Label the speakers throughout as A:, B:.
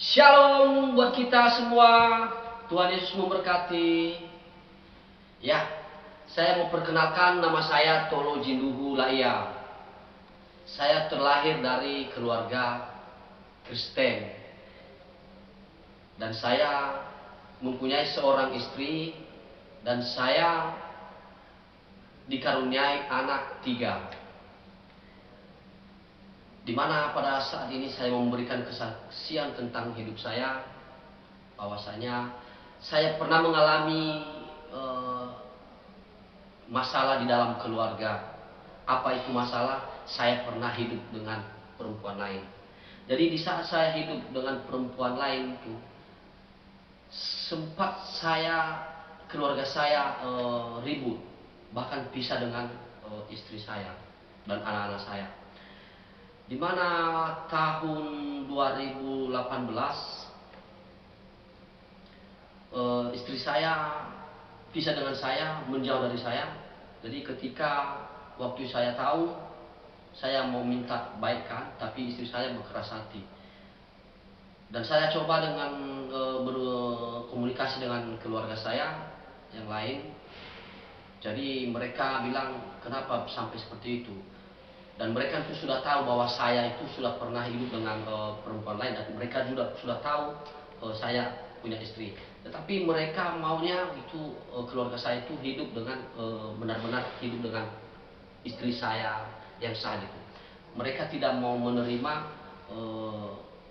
A: Shalom buat kita semua. Tuhan Yesus memberkati. Ya, saya mau perkenalkan, nama saya Tolo Jinduhu Laia. Saya terlahir dari keluarga Kristen. Dan saya mempunyai seorang istri. Dan saya dikaruniai anak 3. Di mana pada saat ini saya memberikan kesaksian tentang hidup saya, bahwasanya saya pernah mengalami masalah di dalam keluarga. Apa itu masalah? Saya pernah hidup dengan perempuan lain. Jadi di saat saya hidup dengan perempuan lain itu, sempat keluarga saya ribut, bahkan pisah dengan istri saya dan anak-anak saya. Di mana tahun 2018 istri saya pisah dengan saya, menjauh dari saya. Jadi ketika waktu saya tahu, saya mau minta baikan, tapi istri saya berkeras hati. Dan saya coba dengan berkomunikasi dengan keluarga saya yang lain. Jadi mereka bilang, kenapa sampai seperti itu? Dan mereka itu sudah tahu bahwa saya itu sudah pernah hidup dengan perempuan lain, dan mereka juga sudah tahu saya punya istri. Tetapi mereka maunya itu keluarga saya itu hidup dengan benar-benar hidup dengan istri saya yang sah gitu. Mereka tidak mau menerima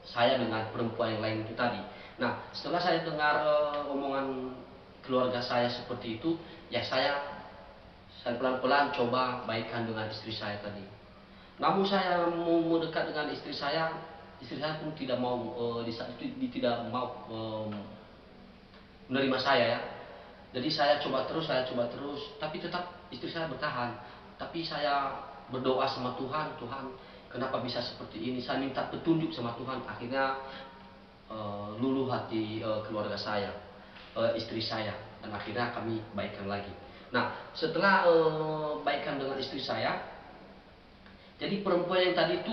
A: saya dengan perempuan yang lain itu tadi. Nah, setelah saya dengar omongan keluarga saya seperti itu, ya saya pelan-pelan coba baikkan dengan istri saya tadi. Namun saya mau mendekat dengan istri saya pun tidak mau, di saat itu tidak mau menerima saya ya. Jadi saya coba terus, tapi tetap istri saya bertahan. Tapi saya berdoa sama Tuhan, Tuhan kenapa bisa seperti ini? Saya minta petunjuk sama Tuhan. Akhirnya luluh hati keluarga saya, istri saya, dan akhirnya kami baikkan lagi. Nah, setelah baikkan dengan istri saya, jadi perempuan tadi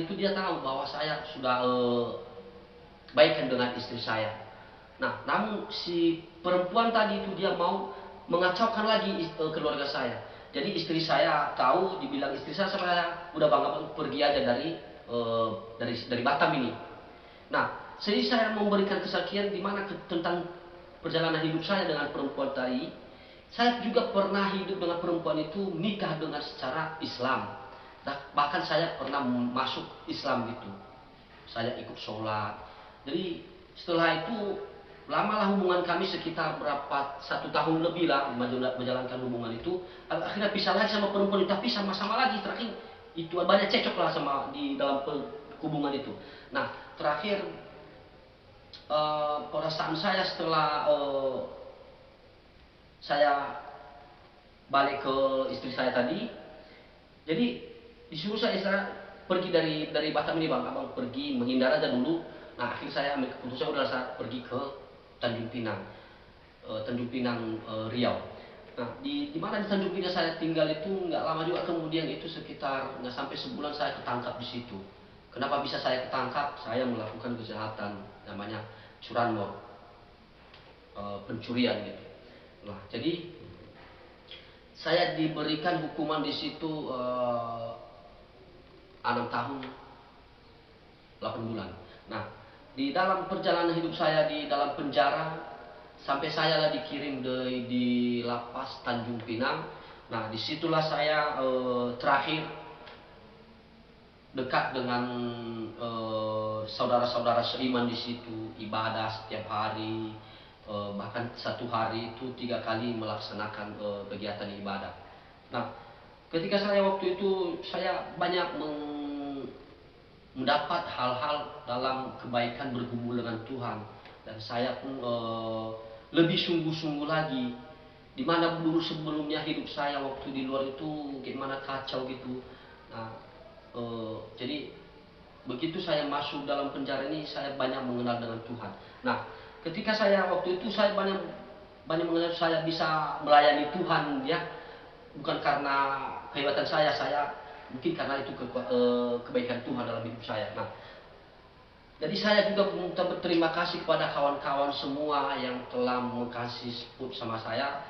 A: itu dia tahu bahwa saya sudah baikkan dengan istri saya. Nah, namun si perempuan tadi itu dia mau mengacaukan lagi keluarga saya. Jadi istri saya tahu, dibilang istri saya udah bangga pergi aja dari Batam ini. Nah, jadi saya memberikan kesaksian di mana tentang perjalanan hidup saya dengan perempuan tadi. Saya juga pernah hidup dengan perempuan itu, nikah dengan secara Islam. Bahkan saya pernah masuk Islam gitu. Saya ikut sholat. Jadi setelah itu lamalah hubungan kami, sekitar 1 tahun lebih lah menjalankan hubungan itu. Akhirnya pisah lagi sama perempuan itu, tapi sama-sama lagi terakhir itu banyak cekcok lah sama di dalam hubungan itu. Nah, terakhir perasaan saya setelah saya balik ke istri saya tadi, jadi disuruh saya pergi dari Batam ini, bang, abang pergi menghindar aja dulu. Nah, akhirnya saya ambil keputusan, udah saya pergi ke Tanjung Pinang, Riau. Nah, di mana di Tanjung Pinang saya tinggal itu nggak lama juga, kemudian itu sekitar nggak sampai sebulan saya ketangkap di situ. Kenapa bisa saya ketangkap? Saya melakukan kejahatan namanya curanmor, pencurian gitu. Nah, jadi saya diberikan hukuman di situ 6 tahun 8 bulan. Nah, di dalam perjalanan hidup saya di dalam penjara, sampai saya dikirim di lapas Tanjung Pinang. Nah, disitulah saya terakhir dekat dengan saudara-saudara seiman di situ, ibadah setiap hari. Bahkan satu hari itu 3 kali melaksanakan kegiatan ibadah. Nah, ketika saya waktu itu saya banyak mendapat hal-hal dalam kebaikan bergumul dengan Tuhan, dan saya pun lebih sungguh-sungguh lagi. Dimana dulu sebelumnya hidup saya waktu di luar itu gimana kacau gitu. Nah, jadi begitu saya masuk dalam penjara ini, saya banyak mengenal dengan Tuhan. Nah, ketika saya waktu itu saya banyak mengenal, saya bisa melayani Tuhan ya, bukan karena kehebatan saya mungkin karena itu kebaikan Tuhan dalam hidup saya. Nah, Jadi saya juga minta berterima kasih kepada kawan-kawan semua yang telah mengkasih support sama saya,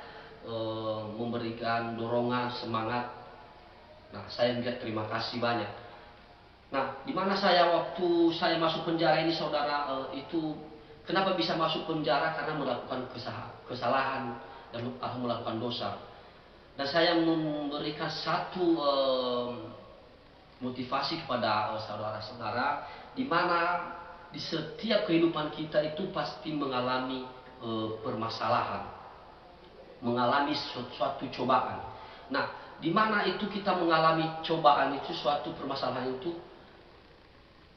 A: memberikan dorongan, semangat. Nah, saya juga terima kasih banyak. Nah, di mana saya waktu saya masuk penjara ini saudara, itu kenapa bisa masuk penjara karena melakukan kesalahan dan atau melakukan dosa. Dan saya memberikan satu motivasi kepada saudara-saudara, di mana di setiap kehidupan kita itu pasti mengalami permasalahan, mengalami suatu cobaan. Nah, di mana itu kita mengalami cobaan itu, suatu permasalahan itu,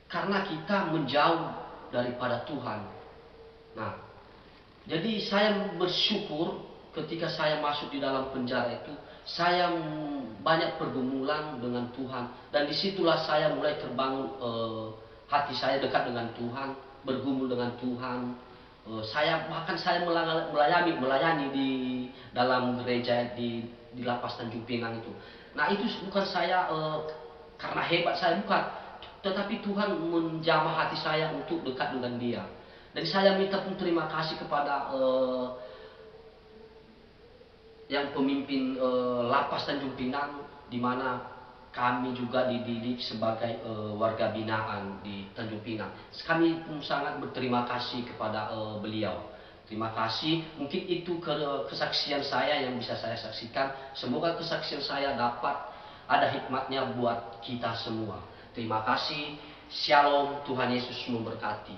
A: karena kita menjauh daripada Tuhan. Nah, jadi saya bersyukur ketika saya masuk di dalam penjara itu, saya banyak pergumulan dengan Tuhan, dan disitulah saya mulai terbangun, hati saya dekat dengan Tuhan, bergumul dengan Tuhan. Saya melayani di dalam gereja di lapas Tanjung Pinang itu. Nah, itu bukan saya karena hebat saya, bukan, tetapi Tuhan menjamah hati saya untuk dekat dengan Dia. Dan saya minta pun terima kasih kepada yang pemimpin lapas Tanjung Pinang, di mana kami juga dididik sebagai warga binaan di Tanjung Pinang. Kami pun sangat berterima kasih kepada beliau. Terima kasih. Mungkin itu kesaksian saya yang bisa saya saksikan. Semoga kesaksian saya dapat ada hikmatnya buat kita semua. Terima kasih. Shalom. Tuhan Yesus memberkati.